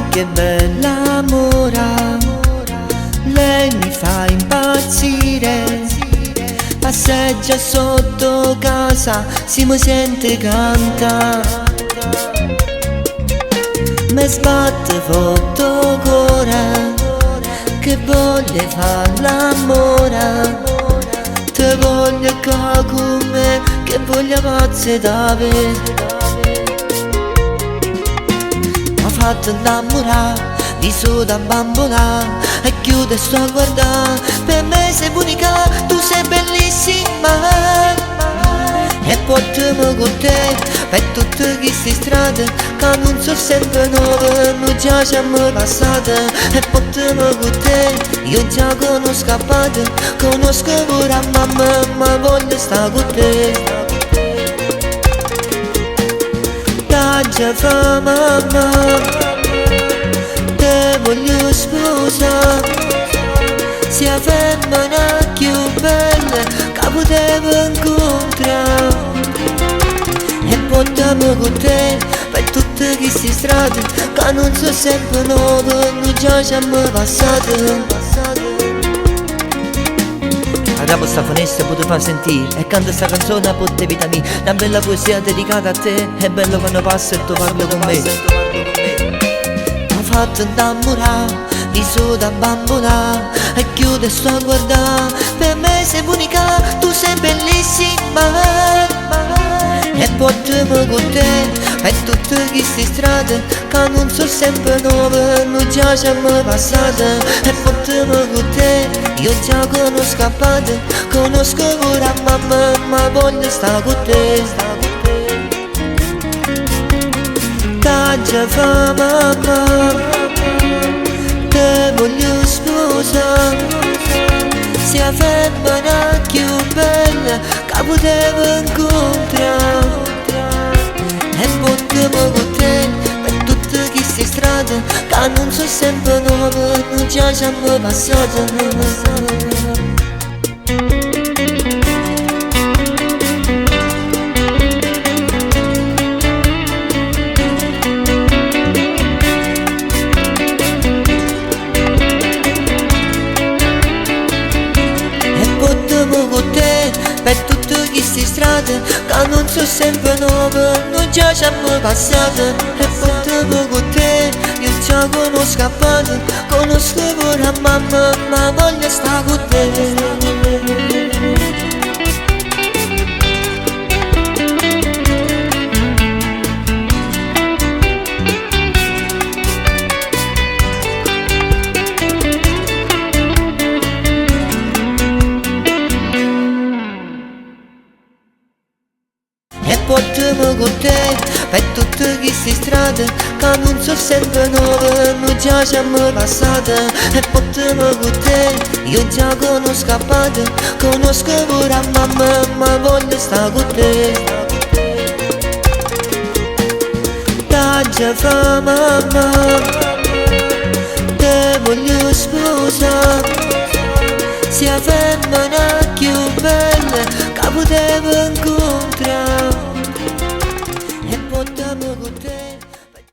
che bella mora, lei mi fa impazzire. Passeggia sotto casa, si mi sente canta, mi sbatte sotto cuore, che voglio far l'amore. Te voglio qua con me, che voglio pazze da me. M'ha fatto innamorare, di su da bambola, e chiude e sto a guardare. Per me sei unica, tu sei bellissima, e portami con te per tutte queste strade che non sono sempre nuove, non già siamo passate. E portami con te, io già conosco a parte, conosco pure a mamma, ma voglio stare con te. Già fa mamma, te voglio sposare, sia femmina più bella che potevo incontrare. E portami con te per tutte queste strade che non sono sempre nuove, non già siamo passate. Rapo sta finestra potevo far sentire, e canto sta canzone a botte vitamina. Una bella poesia dedicata a te, è bello quando passa e tu parli con me. M'ha fatto innamorare, di su da bambola, e chiude e sto a guardare. Per me sei unica, tu sei bellissima, e portami con te per tutte queste strade che non sono sempre nuove, non già siamo passate. E portami con te, io già conosco a parte, conosco pure a mamma, ma voglio stare con te. Già fa mamma, te voglio sposare, sia femmina più bella che potevo incontrare. E portami con te per tutte queste strade che non sono sempre nuove, non già siamo passate. Per tutte queste strade che non sono sempre nuove, non già siamo passate. E portami con te, io già conosco a parte, conosco pure a mamma, ma voglio stare con te. E portami con te per tutte queste strade che non sono sempre nuove, non già siamo passate. E portami con te, io già conosco a parte, conosco pure a mamma, ma voglio stare con te. Già fa mamma, te voglio sposare, sia femmina